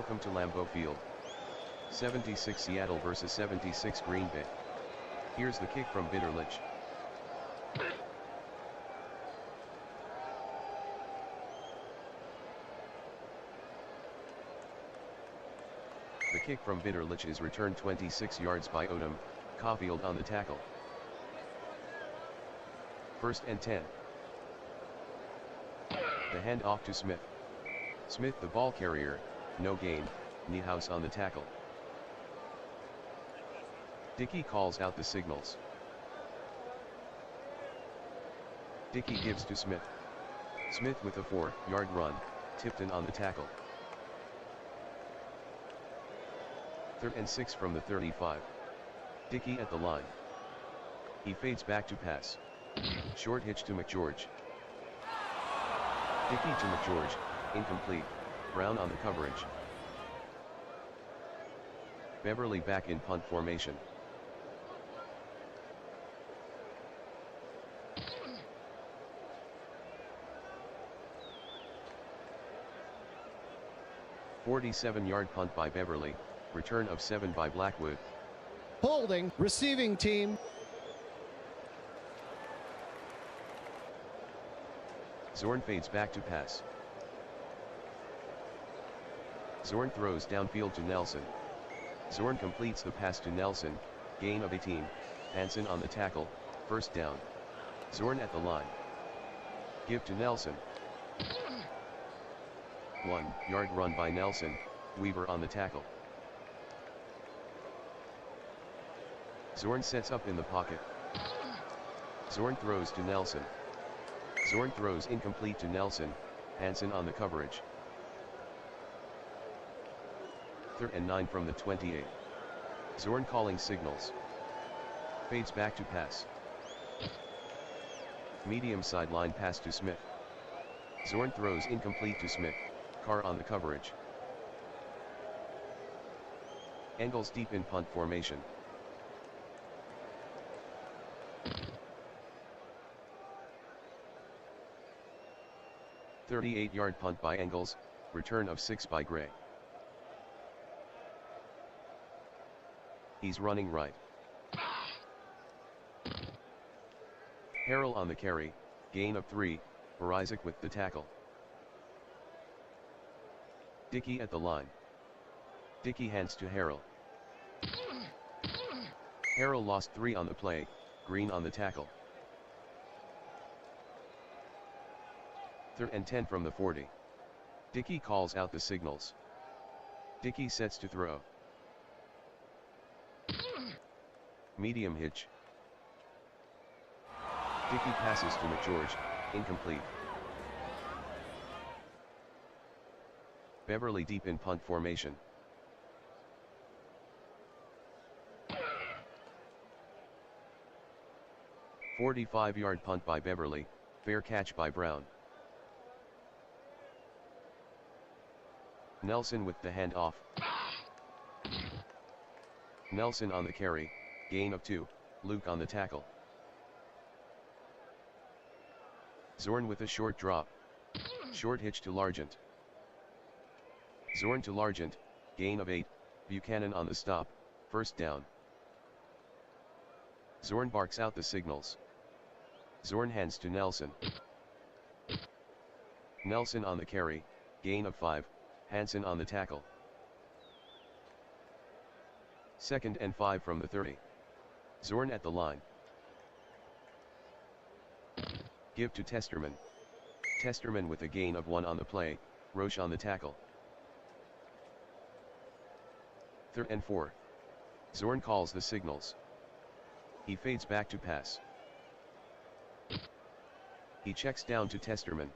Welcome to Lambeau Field. 76 Seattle versus 76 Green Bay. Here's the kick from Bitterlich. The kick from Bitterlich is returned 26 yards by Odom, Caulfield on the tackle. 1st and 10. The hand off to Smith. Smith the ball carrier, no gain, Niehaus on the tackle. Dickey calls out the signals. Dickey gives to Smith. Smith with a 4-yard run, Tipton on the tackle. 3rd and 6 from the 35. Dickey at the line. He fades back to pass. Short hitch to McGeorge. Dickey to McGeorge, incomplete, Brown on the coverage. Beverly back in punt formation. "47-yard punt by Beverly, return of 7 by Blackwood." Holding, receiving team. Zorn fades back to pass. Zorn throws downfield to Nelson. Zorn completes the pass to Nelson, gain of 18, Hansen on the tackle, 1st down. Zorn at the line. Give to Nelson. 1-yard run by Nelson, Weaver on the tackle. Zorn sets up in the pocket. Zorn throws to Nelson. Zorn throws incomplete to Nelson, Hansen on the coverage. 3rd and 9 from the 28. Zorn calling signals. Fades back to pass. Medium sideline pass to Smith. Zorn throws incomplete to Smith, Carr on the coverage. Engels deep in punt formation. "38-yard punt by Engels, return of 6 by Gray." He's running right. Harrell on the carry, gain of 3, Isaac with the tackle. Dickey at the line. Dickey hands to Harrell. Harrell lost 3 on the play, Green on the tackle. 3rd and 10 from the 40. Dickey calls out the signals. Dickey sets to throw. Medium hitch. Dickey passes to McGeorge, incomplete. Beverly deep in punt formation. "45-yard punt by Beverly, fair catch by Brown." Nelson with the handoff. Nelson on the carry, gain of 2, Luke on the tackle. Zorn with a short drop. Short hitch to Largent. Zorn to Largent, gain of 8, Buchanan on the stop, 1st down. Zorn barks out the signals. Zorn hands to Nelson. Nelson on the carry, gain of 5, Hansen on the tackle. 2nd and 5 from the 30. Zorn at the line. Give to Testerman. Testerman with a gain of 1 on the play, Roche on the tackle. 3rd and 4. Zorn calls the signals. He fades back to pass. He checks down to Testerman.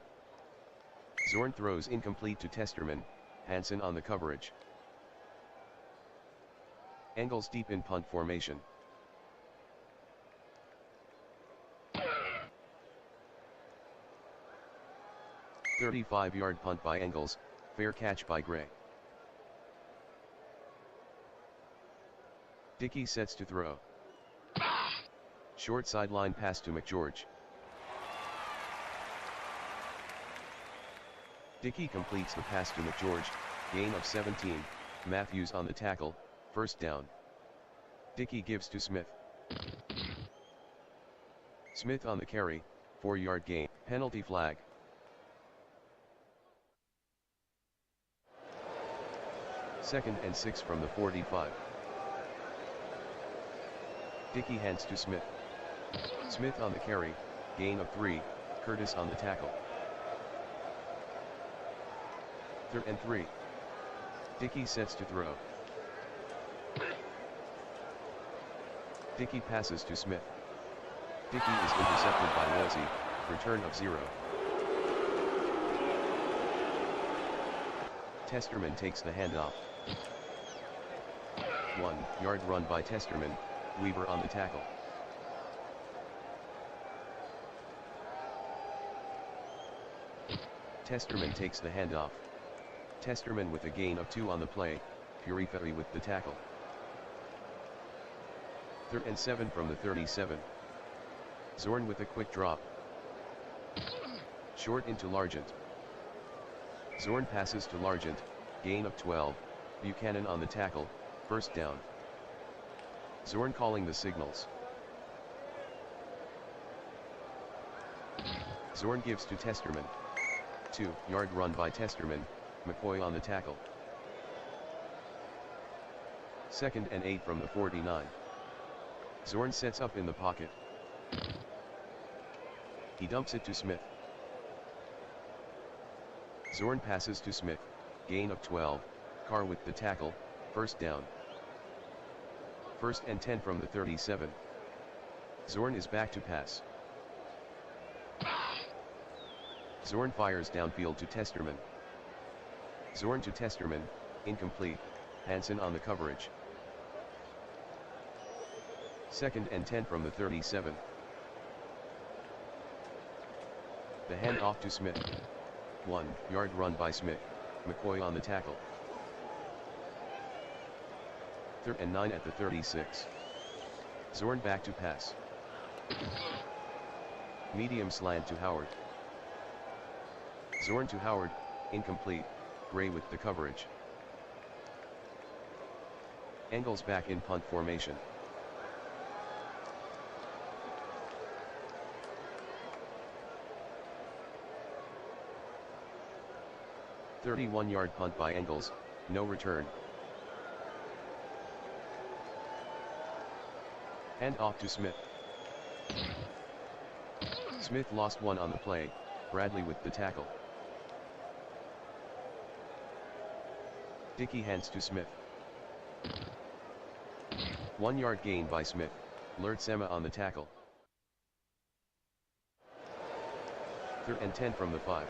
Zorn throws incomplete to Testerman, Hansen on the coverage. Engels deep in punt formation. "35-yard punt by Engels, fair catch by Gray." Dickey sets to throw. Short sideline pass to McGeorge. Dickey completes the pass to McGeorge, gain of 17, Matthews on the tackle, first down. Dickey gives to Smith. Smith on the carry, 4-yard gain, penalty flag. Second and 6 from the 45. Dickey hands to Smith. Smith on the carry, gain of 3, Curtis on the tackle. Third and 3. Dickey sets to throw. Dickey passes to Smith. Dickey is intercepted by Woolsey, return of 0. Testerman takes the handoff. 1-yard run by Testerman, Weaver on the tackle. Testerman takes the handoff. Testerman with a gain of 2 on the play, Puriferi with the tackle. Third and 7 from the 37. Zorn with a quick drop. Short into Largent. Zorn passes to Largent, gain of 12, Buchanan on the tackle, first down. Zorn calling the signals. Zorn gives to Testerman. 2-yard run by Testerman, McCoy on the tackle. Second and 8 from the 49. Zorn sets up in the pocket. He dumps it to Smith. Zorn passes to Smith, gain of 12, Carr with the tackle, first down. First and 10 from the 37. Zorn is back to pass. Zorn fires downfield to Testerman. Zorn to Testerman, incomplete, Hansen on the coverage. Second and 10 from the 37. The handoff to Smith. 1-yard run by Smith, McCoy on the tackle. Third and 9 at the 36. Zorn back to pass. Medium slant to Howard. Zorn to Howard, incomplete, Gray with the coverage. Engels back in punt formation. "31-yard punt by Engels, no return. Hand off to Smith. Smith lost 1 on the play, Bradley with the tackle. Dickey hands to Smith. 1-yard gain by Smith, Lertsema on the tackle. Third and 10 from the 5.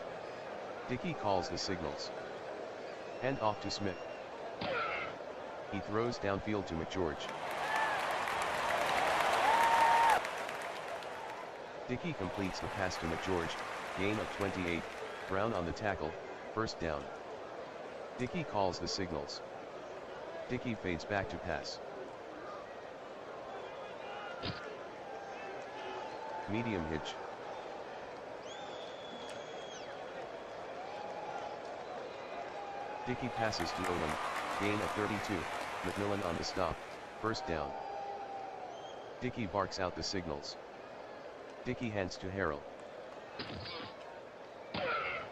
Dickey calls the signals. Hand off to Smith. He throws downfield to McGeorge. Dickey completes the pass to McGeorge, gain of 28, Brown on the tackle, first down. Dickey calls the signals. Dickey fades back to pass. Medium hitch. Dickey passes to Odom, gain of 32, McMillan on the stop, first down. Dickey barks out the signals. Dickey hands to Harrell.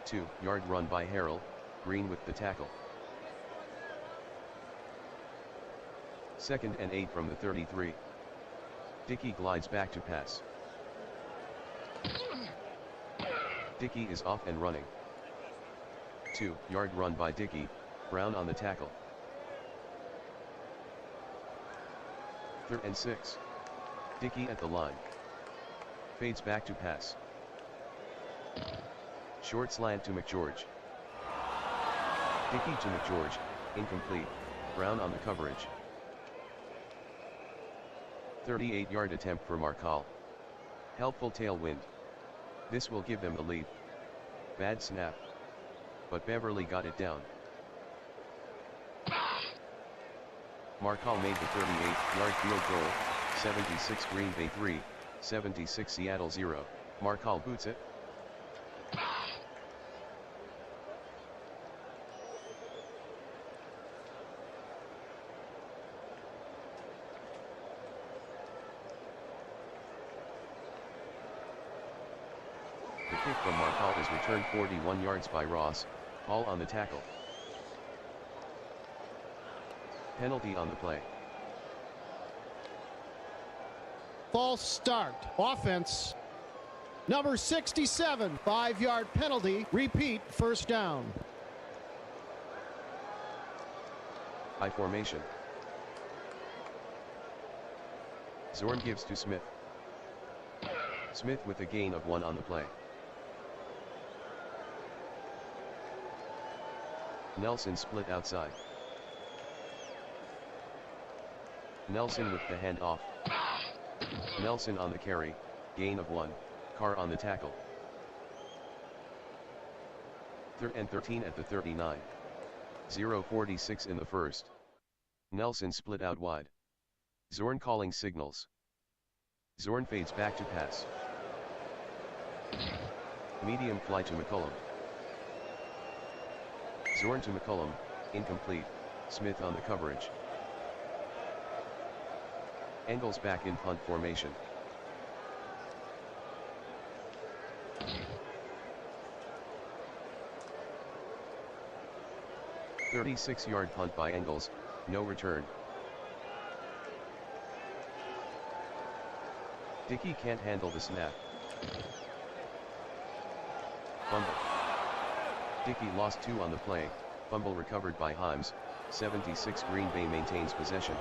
2-yard run by Harrell, Green with the tackle. Second and 8 from the 33. Dickey glides back to pass. Dickey is off and running. 2-yard run by Dickey, Brown on the tackle. Third and 6. Dickey at the line. Fades back to pass. Short slant to McGeorge. Dickey to McGeorge, incomplete, Brown on the coverage. 38-yard attempt for Markall. Helpful tailwind. This will give them the lead. Bad snap. But Beverly got it down. Markall made the 38-yard field goal, 76 Green Bay 3, 76 Seattle 0, Markall boots it. kick from Markall is returned 41 yards by Ross, Hall on the tackle. Penalty on the play. False start. Offense. Number 67, 5-yard penalty. Repeat, first down. I formation. Zorn gives to Smith. Smith with a gain of 1 on the play. Nelson split outside. Nelson with the handoff. Nelson on the carry, gain of 1, Carr on the tackle. 3rd and 13 at the 39. 0:46 in the first. Nelson split out wide. Zorn calling signals. Zorn fades back to pass. Medium fly to McCullum. Zorn to McCullum, incomplete, Smith on the coverage. Engels back in punt formation. "36-yard punt by Engels, no return. Dickey can't handle the snap. Fumble. Dickey lost 2 on the play, fumble recovered by Himes, 76 Green Bay maintains possession.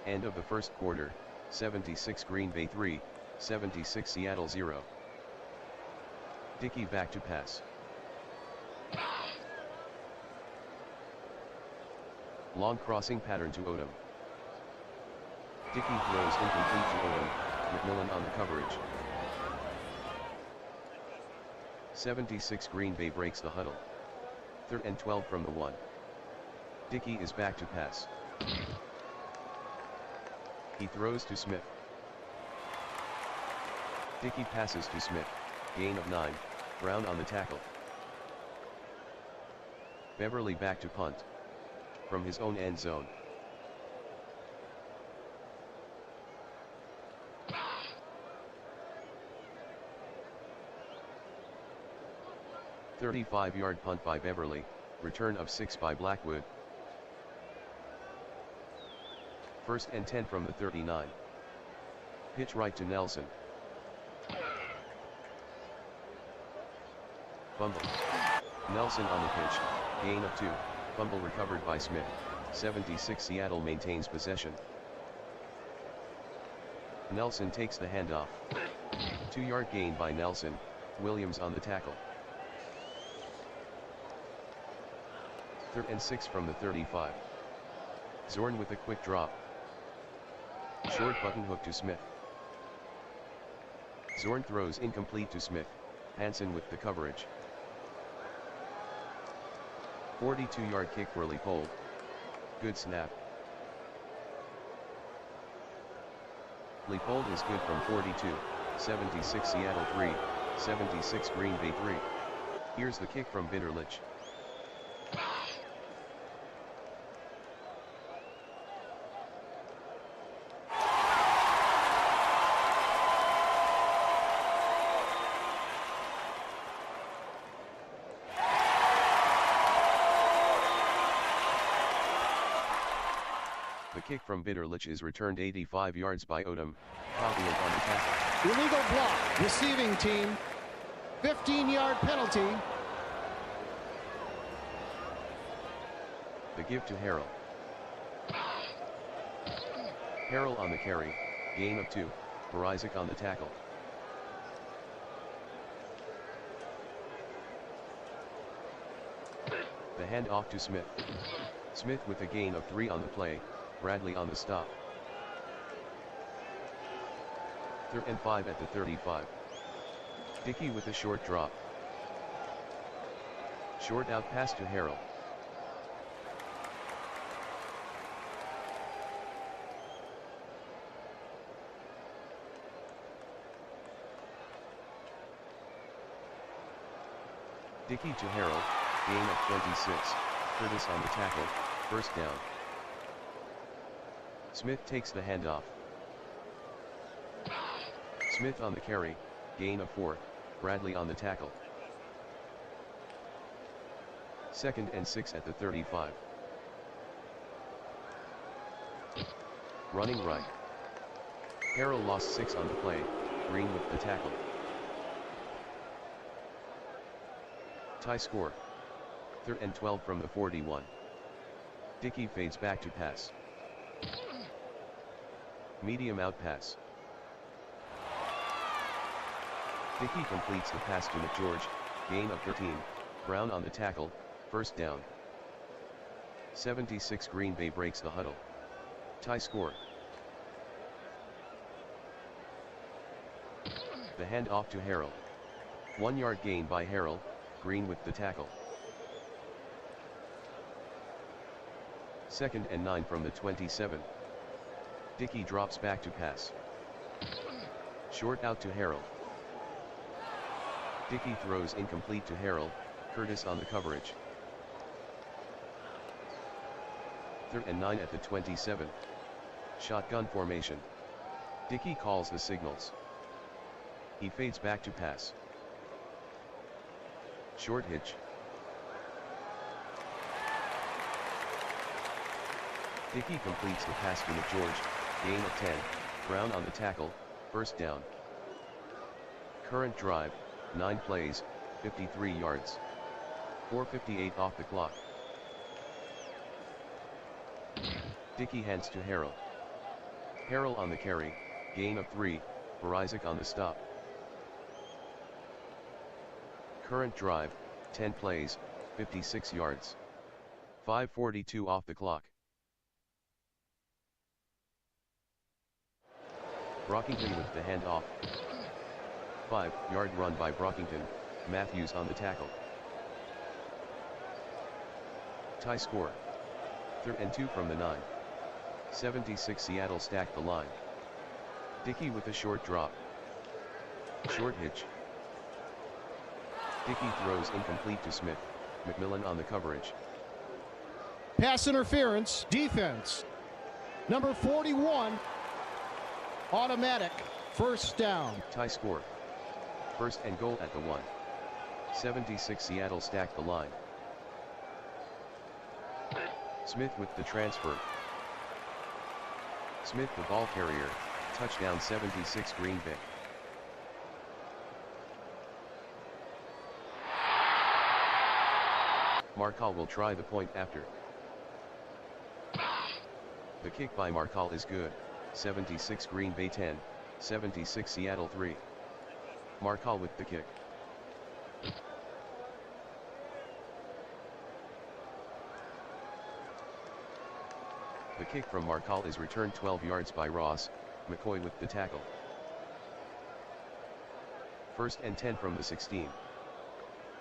End of the first quarter, 76 Green Bay 3, 76 Seattle 0. Dickey back to pass. Long crossing pattern to Odom. Dickey throws incomplete to Odom, McMillan on the coverage. 76 Green Bay breaks the huddle. 3rd and 12 from the 1. Dickey is back to pass. He throws to Smith. Dickey passes to Smith, gain of 9, Brown on the tackle. Beverly back to punt. From his own end zone. "35-yard punt by Beverly, return of 6 by Blackwood. 1st and 10 from the 39. Pitch right to Nelson. Fumble. Nelson on the pitch, gain of 2, fumble recovered by Smith, 76 Seattle maintains possession. Nelson takes the handoff. 2-yard gain by Nelson, Williams on the tackle. 3rd and 6 from the 35. Zorn with a quick drop. Short button hook to Smith. Zorn throws incomplete to Smith, Hansen with the coverage. 42-yard kick for Leipold. Good snap. Leipold is good from 42, 76 Seattle 3, 76 Green Bay 3. Here's the kick from Bitterlich. The kick from Bitterlich is returned 85 yards by Odom, Cofield on the tackle. Illegal block. Receiving team. 15-yard penalty. The give to Harrell. Harrell on the carry, gain of 2, Isaac on the tackle. The handoff to Smith. Smith with a gain of 3 on the play, Bradley on the stop. 3rd and 5 at the 35. Dickey with a short drop. Short out pass to Harrell. Dickey to Harrell, gain of 26, Curtis on the tackle, first down. Smith takes the handoff. Smith on the carry, gain of 4, Bradley on the tackle. 2nd and 6 at the 35. Running right. Harrell lost 6 on the play, Green with the tackle. Tie score. 3rd and 12 from the 41. Dickey fades back to pass. Medium out pass. Dickey completes the pass to McGeorge, gain of 13, Brown on the tackle, 1st down. 76 Green Bay breaks the huddle. Tie score. The hand off to Harrell. 1 yard gain by Harrell, Green with the tackle. 2nd and 9 from the 27. Dickey drops back to pass. Short out to Harrell. Dickey throws incomplete to Harrell, Curtis on the coverage. 3rd and 9 at the 27. Shotgun formation. Dickey calls the signals. He fades back to pass. Short hitch. Dickey completes the pass to McGeorge, gain of 10, Brown on the tackle, 1st down. Current drive, 9 plays, 53 yards. 4:58 off the clock. Dickey hands to Harrell. Harrell on the carry, gain of 3, Isaac on the stop. Current drive, 10 plays, 56 yards. 5:42 off the clock. Brockington with the handoff. 5-yard run by Brockington, Matthews on the tackle. Tie score. 3rd and 2 from the 9. 76 Seattle stacked the line. Dickey with a short drop. Short hitch. Dickey throws incomplete to Smith, McMillan on the coverage. Pass interference, defense. Number 41. Automatic, 1st down. Tie score. 1st and goal at the 1. 76 Seattle stacked the line. Smith with the transfer. Smith the ball carrier, touchdown 76 Green Bay. Markall will try the point after. The kick by Markall is good, 76 Green Bay 10, 76 Seattle 3. Markall with the kick. The kick from Markall is returned 12 yards by Ross, McCoy with the tackle. 1st and 10 from the 16.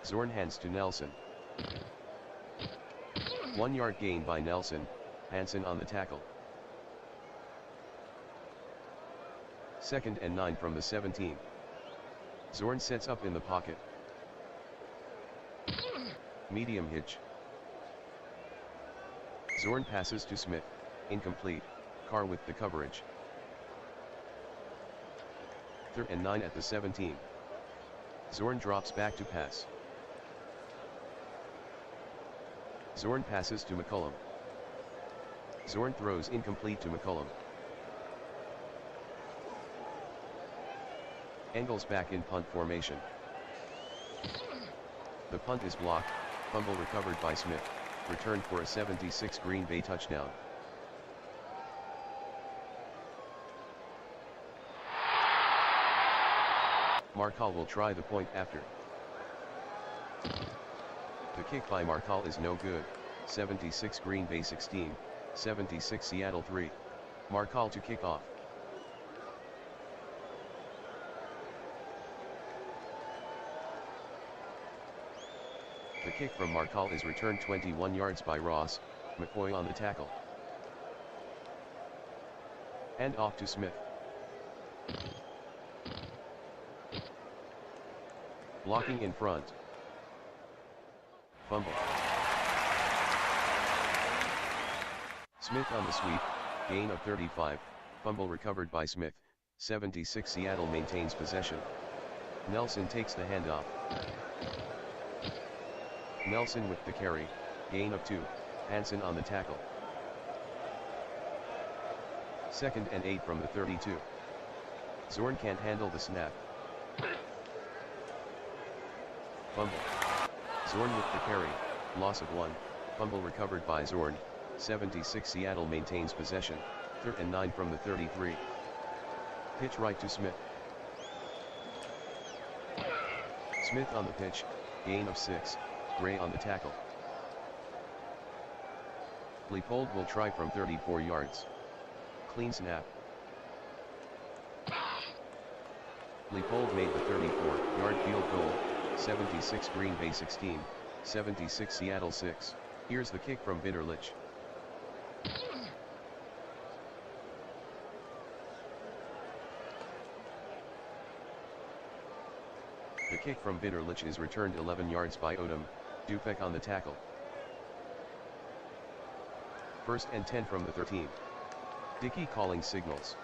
Zorn hands to Nelson. 1 yard gain by Nelson, Hansen on the tackle. 2nd and 9 from the 17. Zorn sets up in the pocket. Medium hitch. Zorn passes to Smith, incomplete, Carr with the coverage. 3rd and 9 at the 17. Zorn drops back to pass. Zorn passes to McCollum. Zorn throws incomplete to McCollum. Angles back in punt formation. The punt is blocked, fumble recovered by Smith, returned for a 76 Green Bay touchdown. Markall will try the point after. The kick by Markall is no good, 76 Green Bay 16, 76 Seattle 3. Markall to kick off. The kick from Markall is returned 21 yards by Ross, McCoy on the tackle. And off to Smith. Blocking in front. Fumble. Smith on the sweep, gain of 35, fumble recovered by Smith, 76 Seattle maintains possession. Nelson takes the handoff. Nelson with the carry, gain of 2, Hansen on the tackle. 2nd and 8 from the 32. Zorn can't handle the snap. Fumble. Zorn with the carry, loss of 1, fumble recovered by Zorn, 76 Seattle maintains possession, 3rd and 9 from the 33. Pitch right to Smith. Smith on the pitch, gain of 6, Gray on the tackle. Leipold will try from 34 yards. Clean snap. Leipold made the 34-yard field goal, 76 Green Bay 16, 76 Seattle 6. Here's the kick from Bitterlich. The kick from Bitterlich is returned 11 yards by Odom, Dufek on the tackle. 1st and 10 from the 13. Dickey calling signals.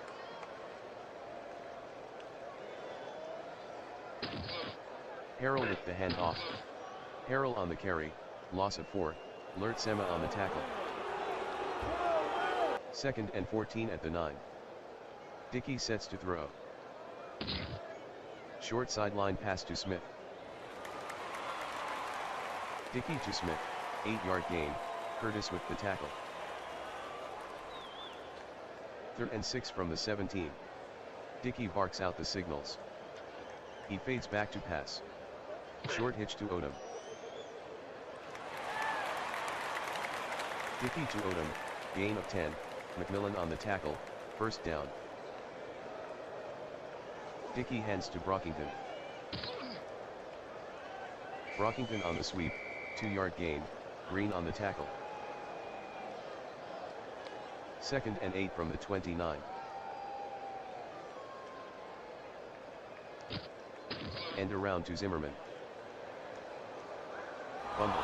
Harrell with the handoff. Harrell on the carry, loss of 4, Lertsema on the tackle. 2nd and 14 at the 9. Dickey sets to throw. Short sideline pass to Smith. Dickey to Smith, 8-yard gain, Curtis with the tackle. 3rd and 6 from the 17. Dickey barks out the signals. He fades back to pass. Short hitch to Odom. Dickey to Odom, gain of 10, McMillan on the tackle, 1st down. Dickey hands to Brockington. Brockington on the sweep, 2-yard gain, Green on the tackle. 2nd and 8 from the 29. End around to Zimmerman. Fumble.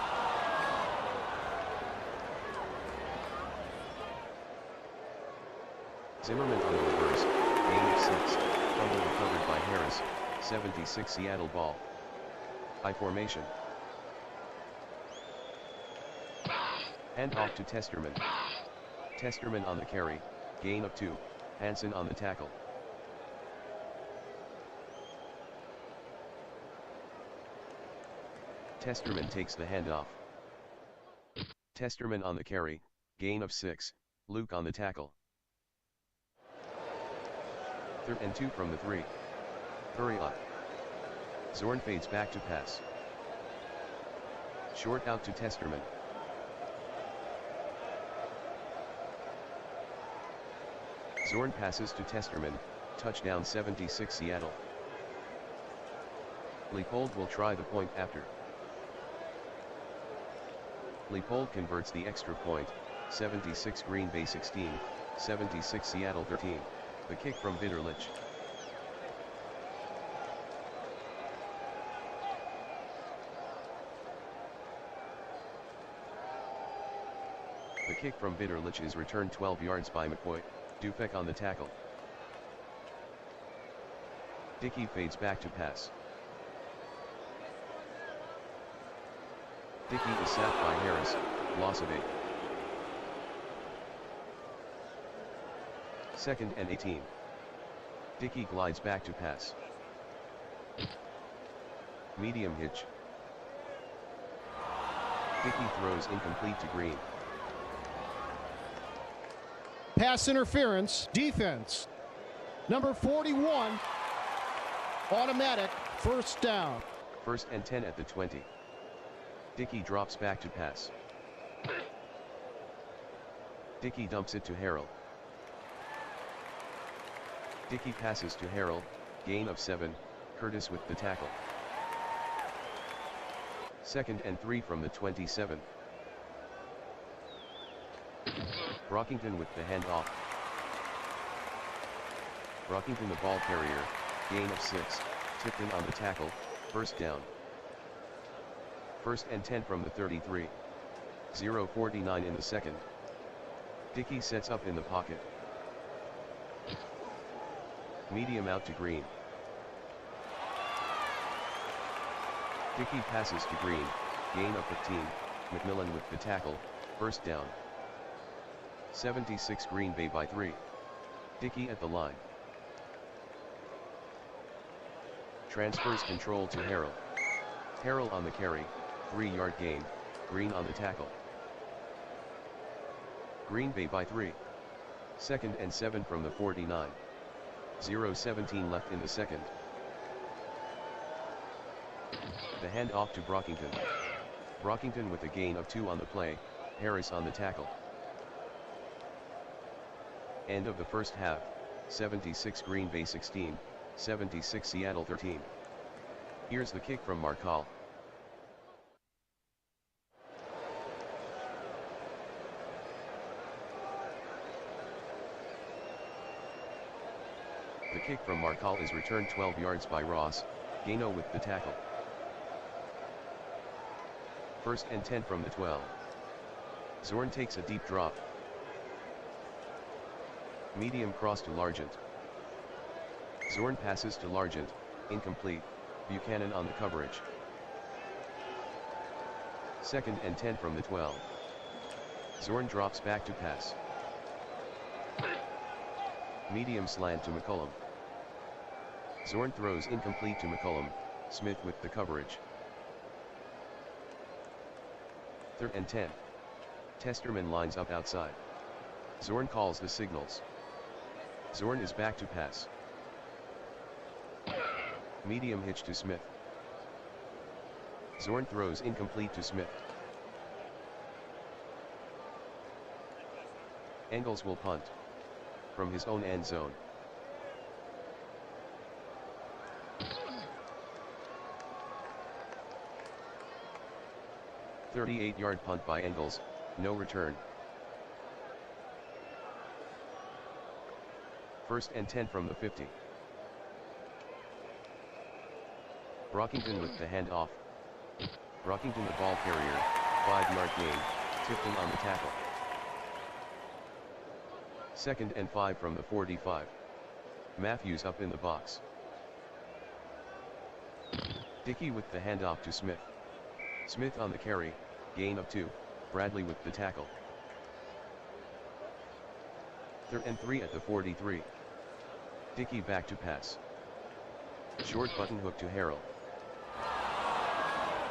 Zimmerman on the reverse, gain of 6, fumble recovered by Harris, 76 Seattle ball. I formation. Hand off to Testerman. Testerman on the carry, gain of 2, Hansen on the tackle. Testerman takes the handoff. Testerman on the carry, gain of 6, Luke on the tackle. 3rd and 2 from the 3. Hurry up. Zorn fades back to pass. Short out to Testerman. Zorn passes to Testerman, touchdown 76 Seattle. Leipold will try the point after. Leipold converts the extra point, 76 Green Bay 16, 76 Seattle 13. The kick from Bitterlich. The kick from Bitterlich is returned 12 yards by McCoy, Dufek on the tackle. Dickey fades back to pass. Dickey is sacked by Harris, loss of 8. 2nd and 18. Dickey glides back to pass. Medium hitch. Dickey throws incomplete to Green. Pass interference, defense. Number 41, automatic, 1st down. 1st and 10 at the 20. Dickey drops back to pass. Dickey dumps it to Harrell. Dickey passes to Harrell, gain of 7, Curtis with the tackle. 2nd and 3 from the 27. Brockington with the handoff. Brockington the ball carrier, gain of 6, Tipton on the tackle, 1st down. 1st and 10 from the 33. 0:49 in the 2nd. Dickey sets up in the pocket. Medium out to Green. Dickey passes to Green, gain of 15, McMillan with the tackle, first down. 76 Green Bay by 3. Dickey at the line. Transfers control to Harrell. Harrell on the carry, 3-yard gain, Green on the tackle. Green Bay by 3. 2nd and 7 from the 49. 0:17 left in the second. The handoff to Brockington. Brockington with a gain of 2 on the play, Harris on the tackle. End of the first half, 76 Green Bay 16, 76 Seattle 13. Here's the kick from Markall. The kick from Markall is returned 12 yards by Ross, Gano with the tackle. 1st and 10 from the 12. Zorn takes a deep drop. Medium cross to Largent. Zorn passes to Largent, incomplete, Buchanan on the coverage. 2nd and 10 from the 12. Zorn drops back to pass. Medium slant to McCollum. Zorn throws incomplete to McCollum, Smith with the coverage. 3rd and 10. Testerman lines up outside. Zorn calls the signals. Zorn is back to pass. Medium hitch to Smith. Zorn throws incomplete to Smith. Engels will punt. From his own end zone. "38-yard punt by Engels, no return. 1st and 10 from the 50. Brockington with the handoff. Brockington the ball carrier, 5-yard gain, Tipton on the tackle. 2nd and 5 from the 45. Matthews up in the box. Dickey with the handoff to Smith. Smith on the carry, gain of 2, Bradley with the tackle. 3rd and 3 at the 43. Dickey back to pass. Short button hook to Harrell.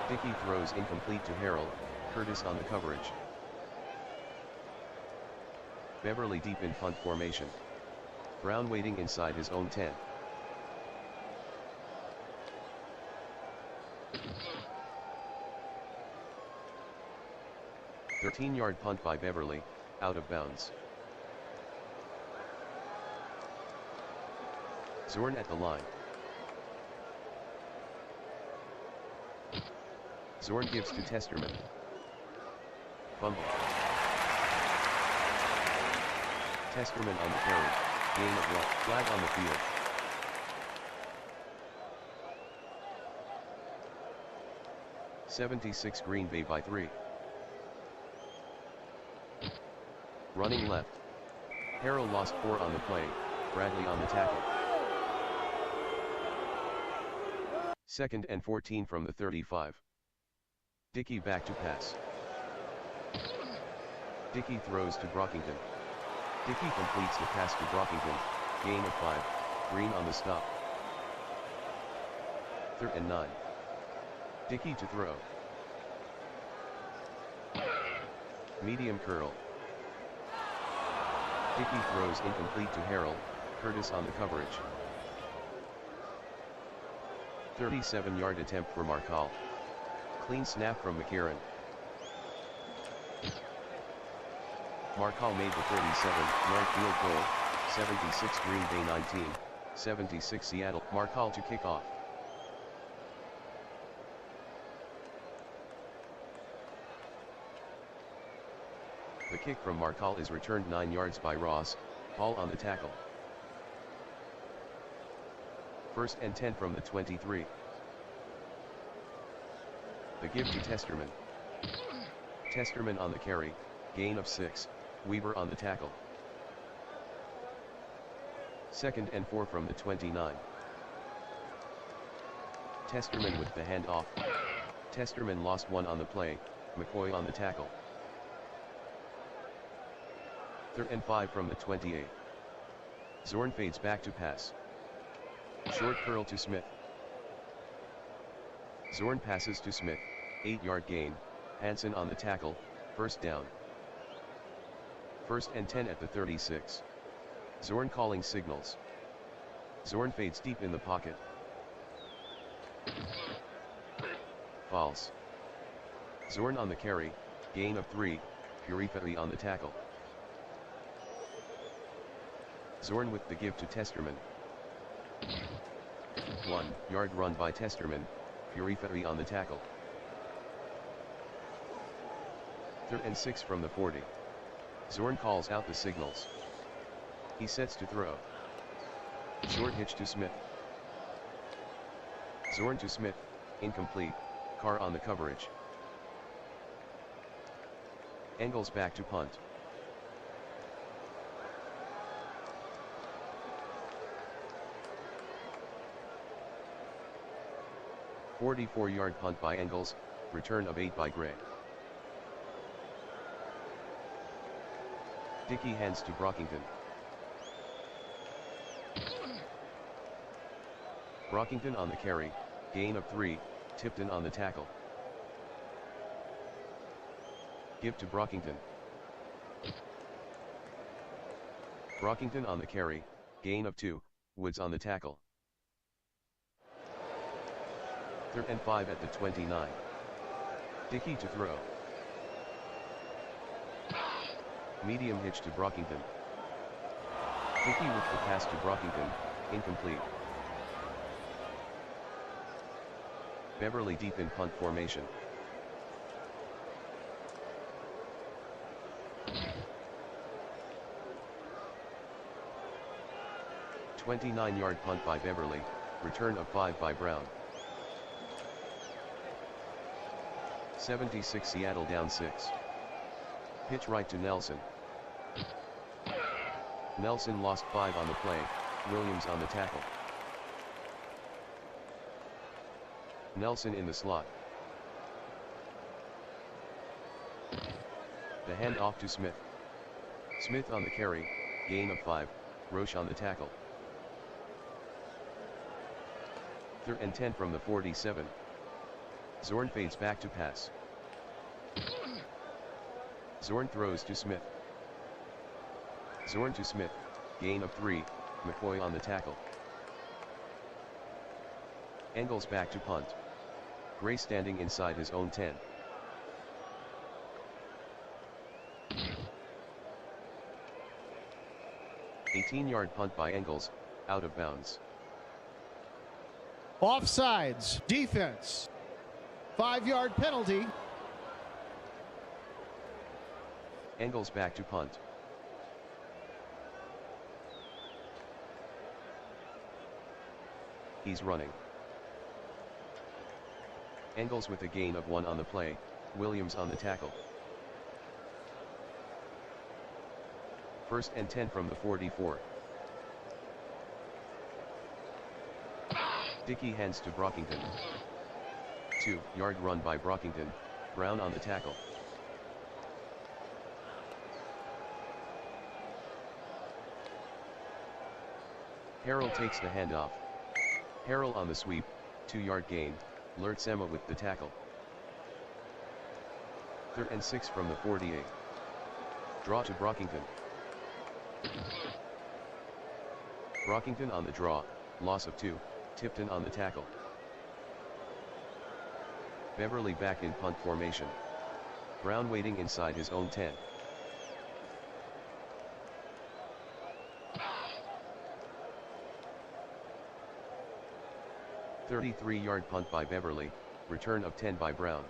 Dickey throws incomplete to Harrell, Curtis on the coverage. Beverly deep in punt formation. Brown waiting inside his own 10. "13-yard punt by Beverly, out of bounds. Zorn at the line. Zorn gives to Testerman. Fumble. Testerman on the carry, gain of 1, flag on the field. "76 Green Bay by 3. Running left. Harrell lost 4 on the play, Bradley on the tackle. 2nd and 14 from the 35. Dickey back to pass. Dickey throws to Brockington. Dickey completes the pass to Brockington, gain of 5, Green on the stop. 3rd and 9. Dickey to throw. Medium curl. Dickey throws incomplete to Harrell, Curtis on the coverage. 37-yard attempt for Markall. Clean snap from McCarron. Markall made the 37-yard field goal, 76 Green Bay 19, 76 Seattle. Markall to kick off. The kick from Markall is returned 9 yards by Ross, Hall on the tackle. 1st and 10 from the 23. The give to Testerman. Testerman on the carry, gain of 6, Weaver on the tackle. 2nd and 4 from the 29. Testerman with the handoff, Testerman lost 1 on the play, McCoy on the tackle. 3rd and 5 from the 28. Zorn fades back to pass. Short curl to Smith. Zorn passes to Smith, 8-yard gain, Hansen on the tackle, first down. 1st and 10 at the 36. Zorn calling signals. Zorn fades deep in the pocket. False. Zorn on the carry, gain of 3, Puriferi on the tackle. Zorn with the give to Testerman. 1-yard run by Testerman, Puriferi on the tackle. 3rd and 6 from the 40. Zorn calls out the signals. He sets to throw. Short hitch to Smith. Zorn to Smith, incomplete, Carr on the coverage. Engels back to punt. A 44-yard punt by Engels, return of 8 by Gray. Dickey hands to Brockington. Brockington on the carry, gain of 3, Tipton on the tackle. Give to Brockington. Brockington on the carry, gain of 2, Woods on the tackle. 3rd and 5 at the 29. Dickey to throw. Medium hitch to Brockington. Dickey with the pass to Brockington, incomplete. Beverly deep in punt formation. A 29-yard punt by Beverly, return of 5 by Brown. 76 Seattle down 6. Pitch right to Nelson. Nelson lost 5 on the play, Williams on the tackle. Nelson in the slot. The hand off to Smith. Smith on the carry, gain of 5, Roche on the tackle. 3rd and 10 from the 47. Zorn fades back to pass. Zorn throws to Smith. Zorn to Smith, gain of 3, McCoy on the tackle. Engels back to punt. Gray standing inside his own 10. A 18-yard punt by Engels, out of bounds. Offsides, defense. 5-yard penalty. Engels back to punt. He's running. Engels with a gain of 1 on the play, Williams on the tackle. 1st and 10 from the 44. Dickey hands to Brockington. 2-yard run by Brockington, Brown on the tackle. Harrell takes the handoff. Harrell on the sweep, 2-yard gain, Lertzema with the tackle. 3rd and 6 from the 48. Draw to Brockington. Brockington on the draw, loss of 2, Tipton on the tackle. Beverly back in punt formation. Brown waiting inside his own 10. A 33-yard punt by Beverly, return of 10 by Brown.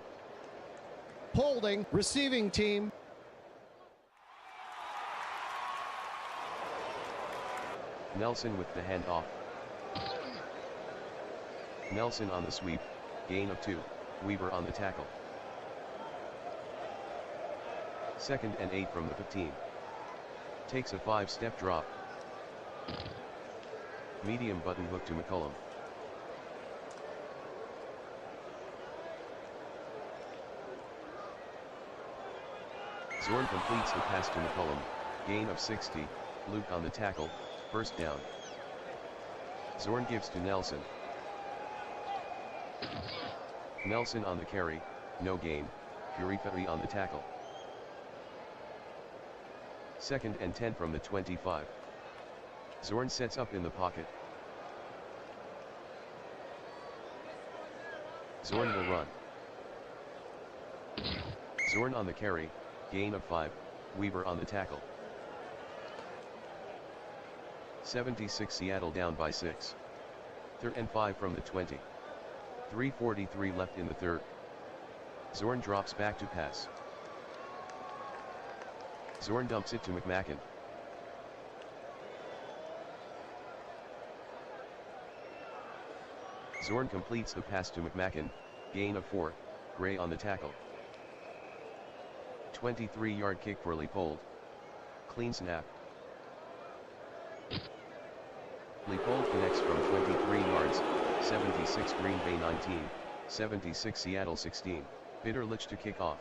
Holding, receiving team. Nelson with the handoff. Nelson on the sweep, gain of 2, Weaver on the tackle. 2nd and 8 from the 15. Takes a 5-step drop. Medium button hook to McCullum. Zorn completes the pass to McCullum, gain of 60, Luke on the tackle, first down. Zorn gives to Nelson. Nelson on the carry, no gain, Puriferi on the tackle. 2nd and 10 from the 25. Zorn sets up in the pocket. Zorn will run. Zorn on the carry, gain of 5, Weaver on the tackle. 76 Seattle down by 6. 3rd and 5 from the 20. 3:43 left in the third. Zorn drops back to pass. Zorn dumps it to McMacken. Zorn completes the pass to McMacken, gain of 4, Gray on the tackle. 23-yard kick for Leipold. Clean snap. Leipold connects from 23 yards, 76 Green Bay 19, 76 Seattle 16, Bitterlich to kick off.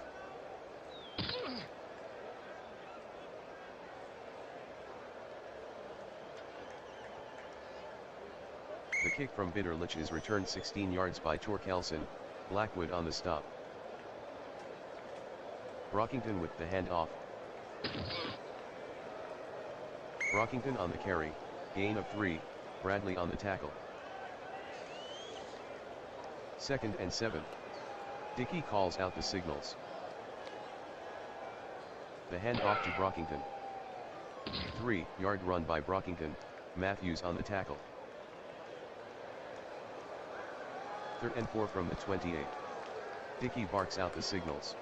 The kick from Bitterlich is returned 16 yards by Torkelson, Blackwood on the stop. Brockington with the handoff. Brockington on the carry, gain of 3, Bradley on the tackle. 2nd and 7. Dickey calls out the signals. The handoff to Brockington. 3-yard run by Brockington, Matthews on the tackle. 3rd and 4 from the 28. Dickey barks out the signals.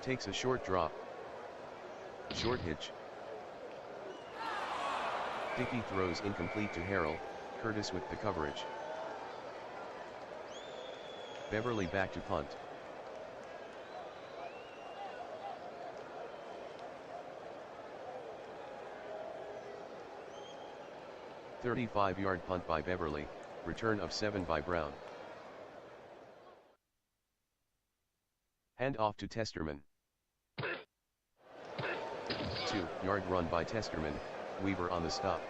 Takes a short drop. Short hitch. Dickey throws incomplete to Harrell, Curtis with the coverage. Beverly back to punt. A 35-yard punt by Beverly, return of 7 by Brown. Hand off to Testerman. 2-yard run by Testerman, Weaver on the stop.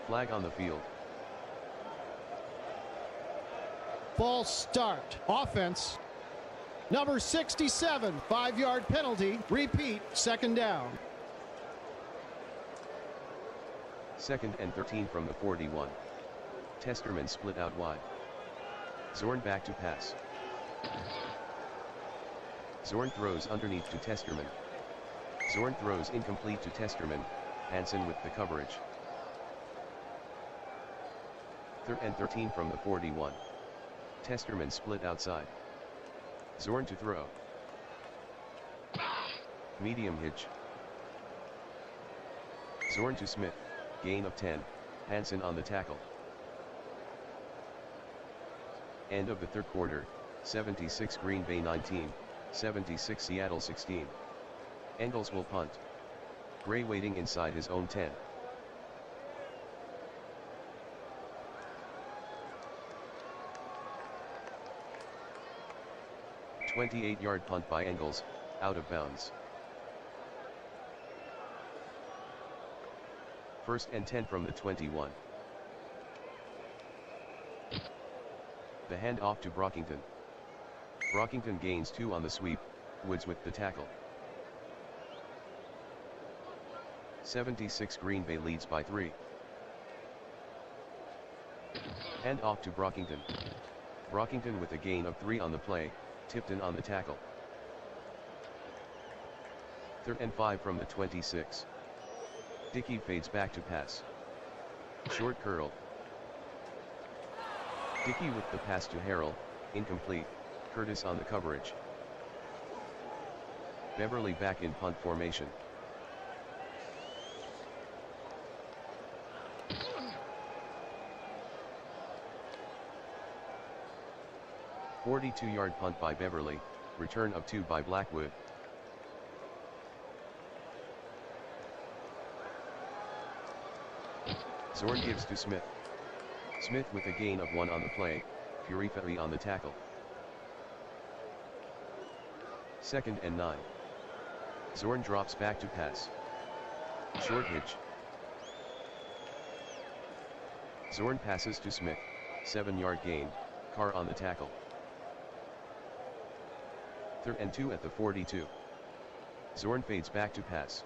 Flag on the field. False start. Offense. Number 67, 5-yard penalty. Repeat, 2nd down. 2nd and 13 from the 41. Testerman split out wide. Zorn back to pass. Zorn throws underneath to Testerman. Zorn throws incomplete to Testerman, Hansen with the coverage. 3rd and 13 from the 41. Testerman split outside. Zorn to throw. Medium hitch. Zorn to Smith, gain of 10, Hansen on the tackle. End of the third quarter, 76 Green Bay 19, 76 Seattle 16. Engels will punt. Gray waiting inside his own 10. A 28-yard punt by Engels, out of bounds. 1st and 10 from the 21. The handoff to Brockington. Brockington gains 2 on the sweep, Woods with the tackle. 76 Green Bay leads by 3. Handoff to Brockington. Brockington with a gain of 3 on the play, Tipton on the tackle. 3rd and 5 from the 26. Dickey fades back to pass. Short curl. Dickey with the pass to Harrell, incomplete, Curtis on the coverage. Beverly back in punt formation. A 42-yard punt by Beverly, return of 2 by Blackwood. Zorn gives to Smith. Smith with a gain of 1 on the play, Puriferi on the tackle. 2nd and 9. Zorn drops back to pass. Short hitch. Zorn passes to Smith, 7-yard gain, Carr on the tackle. 3rd and 2 at the 42. Zorn fades back to pass.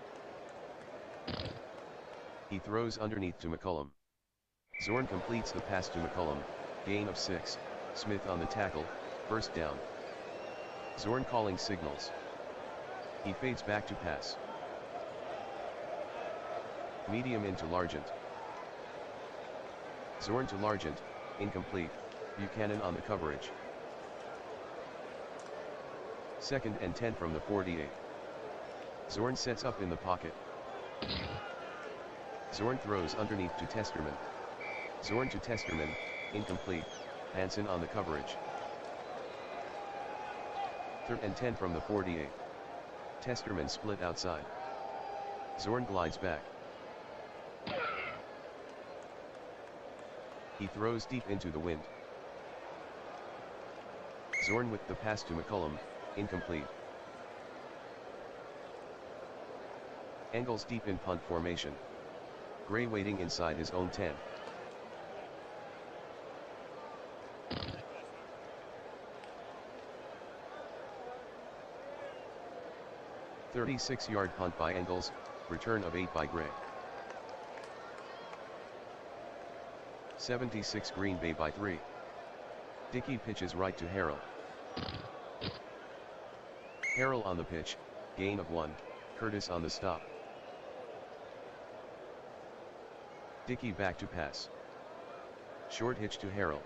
He throws underneath to McCullum. Zorn completes the pass to McCullum, gain of 6, Smith on the tackle, 1st down. Zorn calling signals. He fades back to pass. Medium into Largent. Zorn to Largent, incomplete, Buchanan on the coverage. 2nd and 10 from the 48. Zorn sets up in the pocket. Zorn throws underneath to Testerman. Zorn to Testerman, incomplete, Hansen on the coverage. 3rd and 10 from the 48. Testerman split outside. Zorn glides back. He throws deep into the wind. Zorn with the pass to McCullum, incomplete. Engels deep in punt formation. Gray waiting inside his own 10. "36-yard punt by Engels, return of 8 by Gray. 76 Green Bay by 3. Dickey pitches right to Harrell. Harrell on the pitch, gain of 1, Curtis on the stop. Dickey back to pass. Short hitch to Harrell.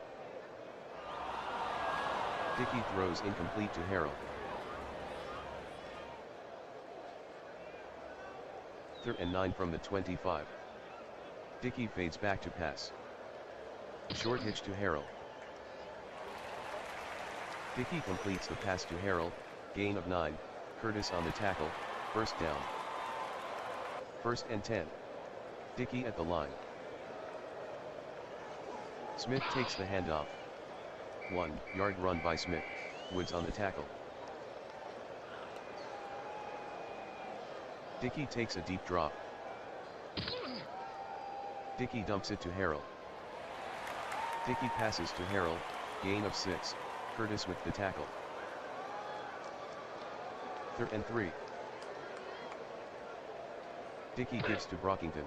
Dickey throws incomplete to Harrell. 3rd and 9 from the 25. Dickey fades back to pass. Short hitch to Harrell. Dickey completes the pass to Harrell, gain of 9, Curtis on the tackle, 1st down. 1st and 10. Dickey at the line. Smith takes the handoff. 1-yard run by Smith, Woods on the tackle. Dickey takes a deep drop. Dickey dumps it to Harrell. Dickey passes to Harrell, gain of 6, Curtis with the tackle. 3rd and 3. Dickey gives to Brockington.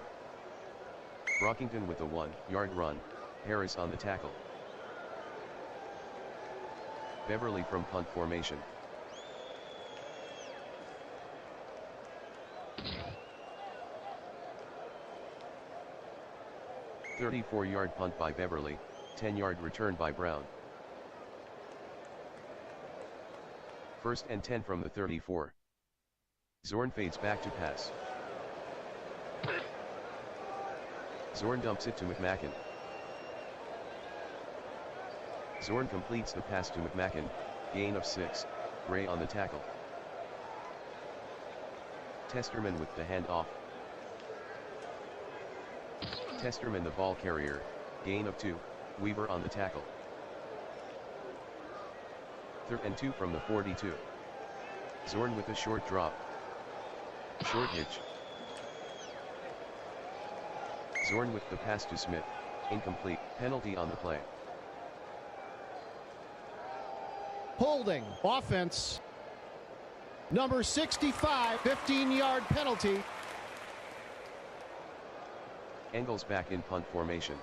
Brockington with a 1-yard run, Harris on the tackle. Beverly from punt formation. "34-yard punt by Beverly, 10-yard return by Brown. 1st and 10 from the 34. Zorn fades back to pass. Zorn dumps it to McMacken. Zorn completes the pass to McMacken, gain of 6, Gray on the tackle. Testerman with the handoff. Testerman the ball carrier, gain of 2, Weaver on the tackle. 3rd and 2 from the 42. Zorn with a short drop. Short hitch. Zorn with the pass to Smith, incomplete, penalty on the play. Holding, offense. Number 65, 15-yard penalty. Engels back in punt formation.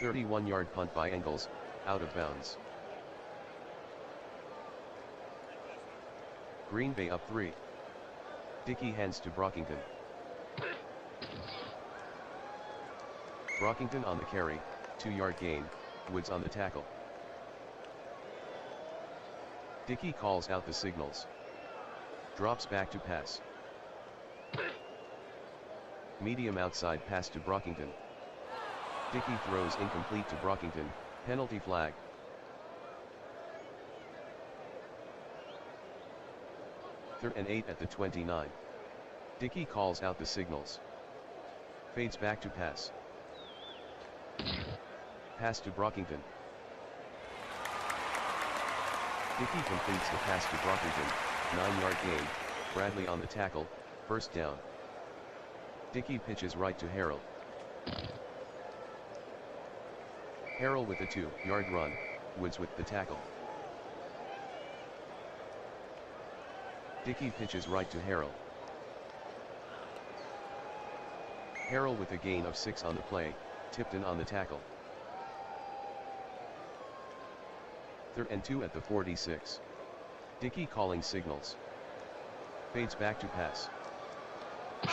"31-yard punt by Engels, out of bounds. Green Bay up 3. Dickey hands to Brockington. Brockington on the carry, 2-yard gain, Woods on the tackle. Dickey calls out the signals. Drops back to pass. Medium outside pass to Brockington. Dickey throws incomplete to Brockington, penalty flag. Third and 8 at the 29. Dickey calls out the signals. Fades back to pass. Pass to Brockington. Dickey completes the pass to Brockington, 9-yard gain, Bradley on the tackle, first down. Dickey pitches right to Harrell. Harrell with a 2-yard run, Woods with the tackle. Dickey pitches right to Harrell. Harrell with a gain of 6 on the play, Tipton on the tackle. 3rd and 2 at the 46. Dickey calling signals. Fades back to pass.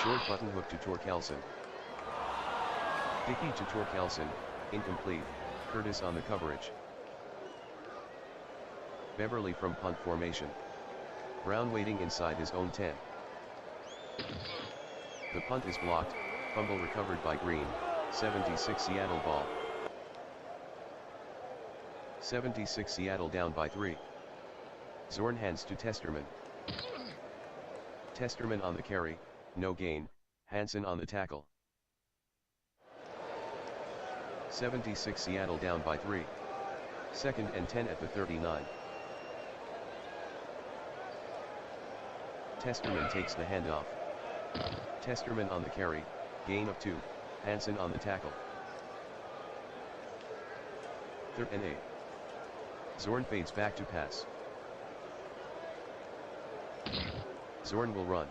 Short button hook to Torkelson. Dickey to Torkelson, incomplete, Curtis on the coverage. Beverly from punt formation. Brown waiting inside his own 10. The punt is blocked, fumble recovered by Green, 76 Seattle ball. 76 Seattle down by 3. Zorn hands to Testerman. Testerman on the carry, no gain, Hansen on the tackle. 76 Seattle down by 3. 2nd and 10 at the 39. Testerman takes the handoff. Testerman on the carry, gain of 2, Hansen on the tackle. 3rd and 8. Zorn fades back to pass. Zorn will run.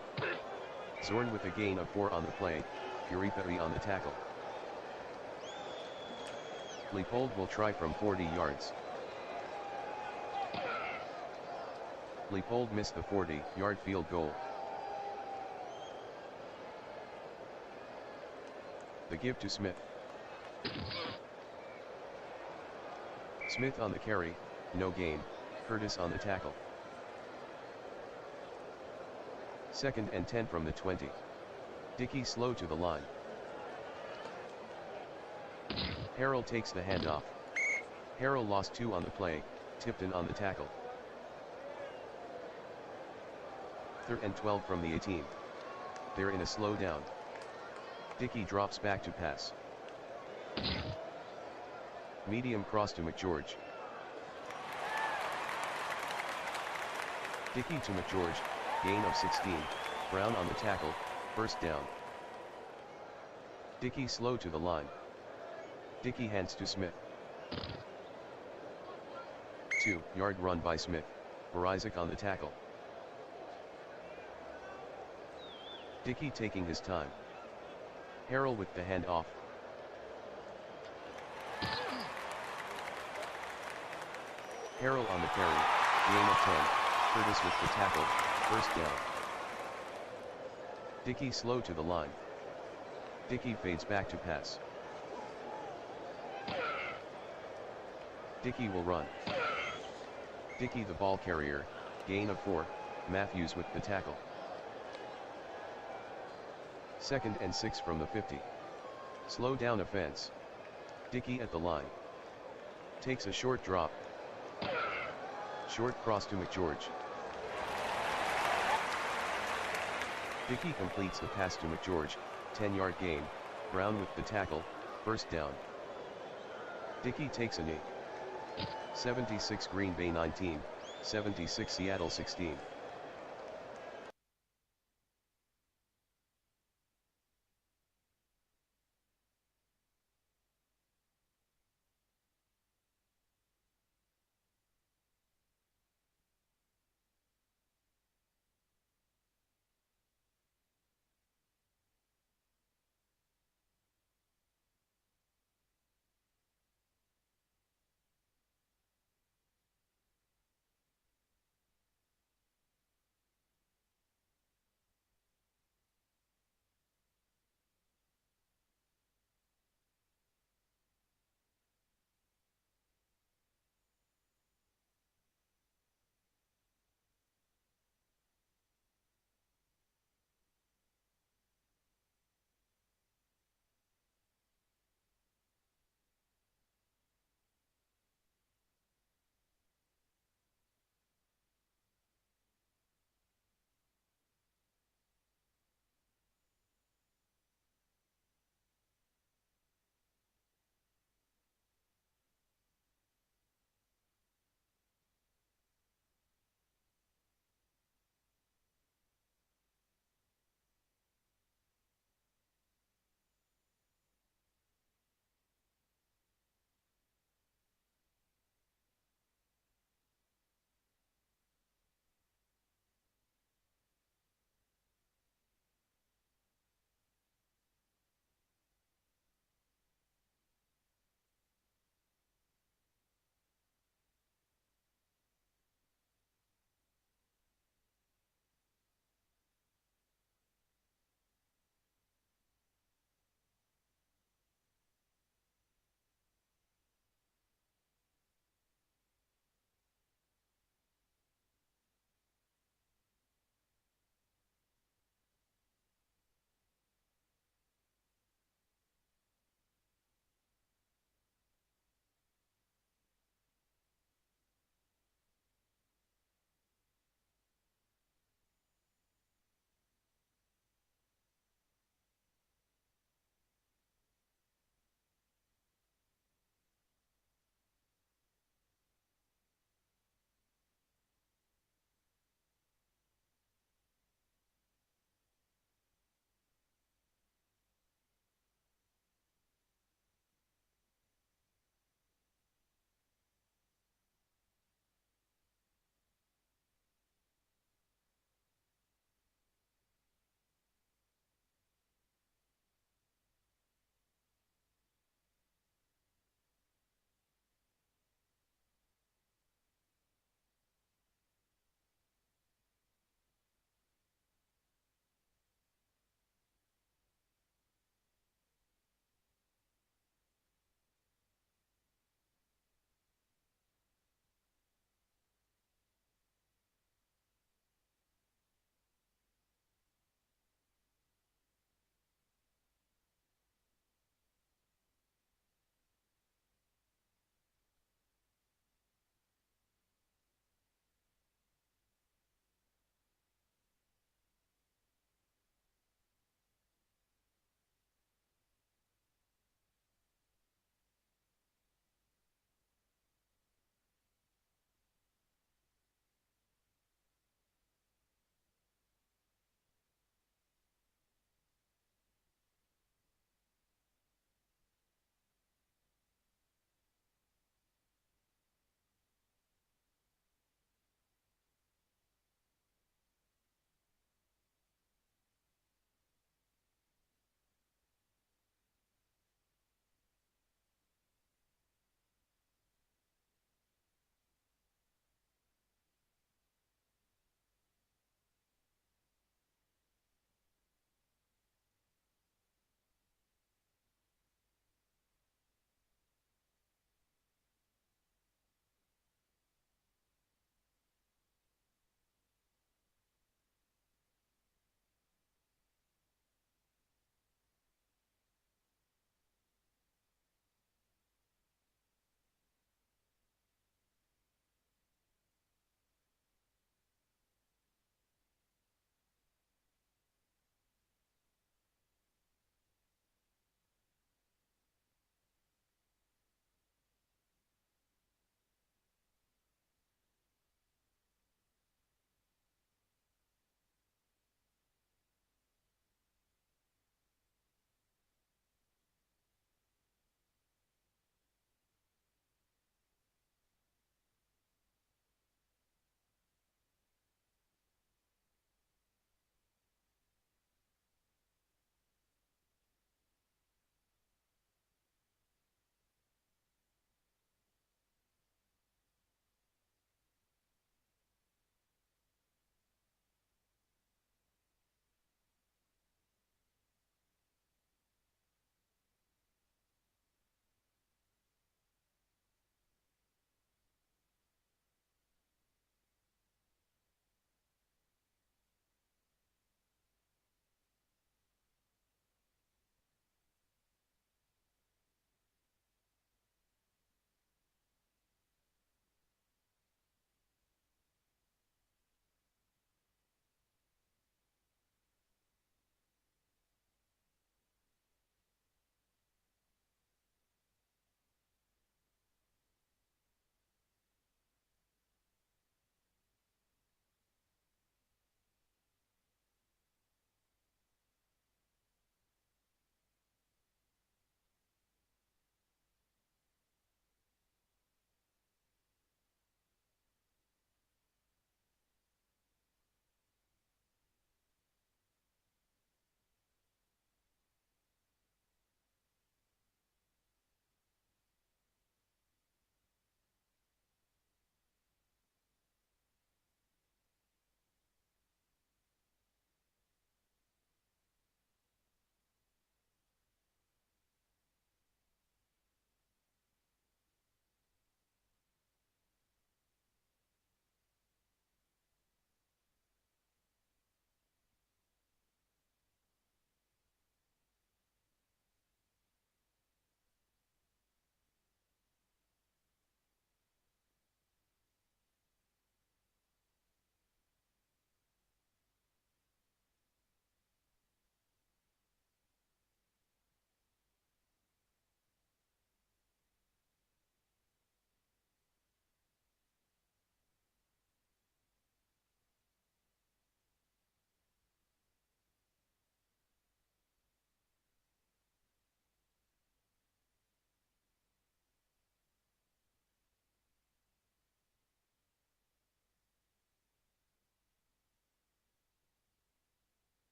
Zorn with a gain of 4 on the play, Puriperi on the tackle. Leopold will try from 40 yards. Leopold missed the 40-yard field goal. The give to Smith. Smith on the carry, no gain, Curtis on the tackle. 2nd and 10 from the 20. Dickey slow to the line. Harrell takes the handoff. Harrell lost 2 on the play, Tipton on the tackle. 3rd and 12 from the 18. They're in a slow down. Dickey drops back to pass. Medium cross to McGeorge. Dickey to McGeorge, gain of 16, Brown on the tackle, first down. Dickey slow to the line. Dickey hands to Smith. 2-yard run by Smith, Barizik on the tackle. Dickey taking his time. Harrell with the handoff. Harrell on the carry, gain of 10, Curtis with the tackle, first down. Dickey slow to the line. Dickey fades back to pass. Dickey will run. Dickey the ball carrier, gain of 4, Matthews with the tackle. 2nd and 6 from the 50. Slow down offense. Dickey at the line. Takes a short drop. Short cross to McGeorge. Dickey completes the pass to McGeorge, 10-yard gain, Brown with the tackle, first down. Dickey takes a knee. 76 Green Bay 19, 76 Seattle 16.